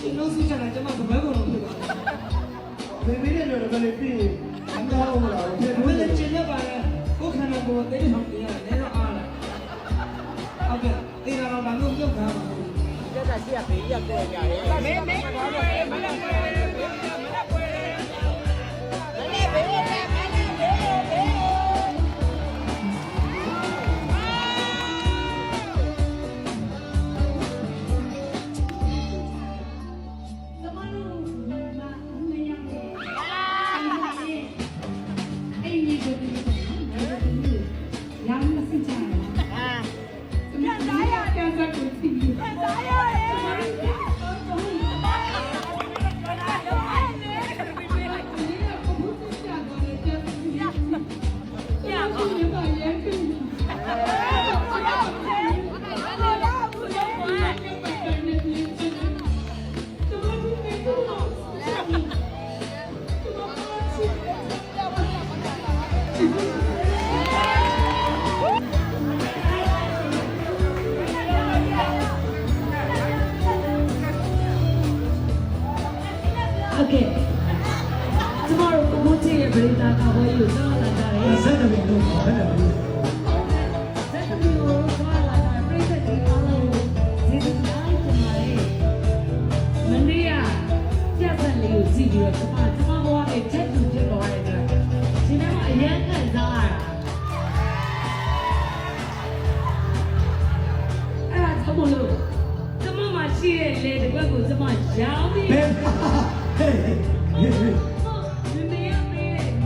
ရှင်လို့စီးချင်တယ်ကျမစပွဲကုန်လို့ဖြစ်ပါတယ်ဘေဘီရဲ့လိုလည်းပြီးအန်တော်မလားဘယ်လိုလဲကျင်းရပါလဲကိုခန္ဓာကိုယ်တိတ်ထောင်တင်ရတယ်လည်းတော့အားလားဟုတ်ကဲ့တေးတော်ဘာလို့ပြုတ်ထားပါလဲကျက်တာရှိရဘေးရတဲ့ကြတယ်မင်းOkay. Tomorrow, we'll take a break. How are you? I love you.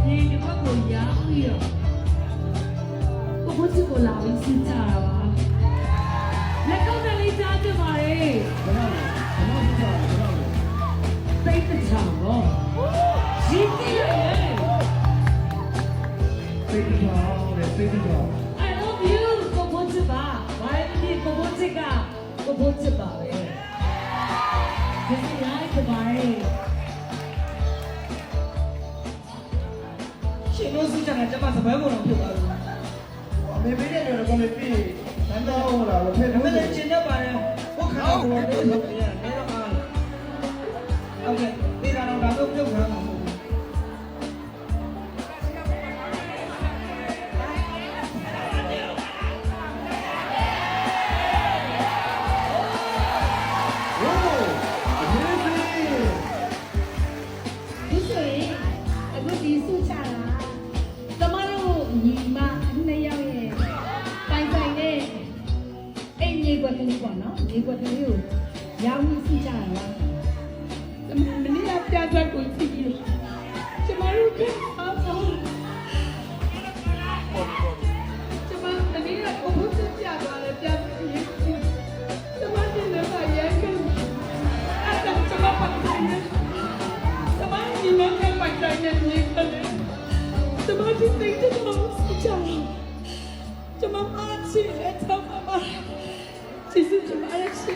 ရှင်လို့စီးချင်တယ်ကျမစပွဲကုန်လို့ဖြစ်ပါတယ်ဘေဘီရဲ့လိုလည်းပြီးအန်တော်မလားဘယ်လိုလဲကျင်းရပါလဲကိုခန္ဓာကိုယ်တိတ်ထောင်တင်ရတယ်လည်းတော့အားလားဟုတ်ကဲ့တေးတော်ဘာလို့ပြုတ်ထားမှာဒီကွက်ကလေးကိုရောင်းစီးကြတာလားမနေ့ကပြဿနာကိုကြည့်ပြီးကျမတို့ကအားလုံးကျမမနေ့ကဘုရားပြသွားတယ်ပြရေးကျမတင်လည်းမရဲခင်အဲ့ဒါကျမပတ်တိုင်းကျမဒီမှာကပတ်တိုင်းနဲ့နေတယ်ကျမဒီသိတဲ့တော့စီးကြကျမအားချစ်တဲ့တော့မှာ其实怎么爱吃？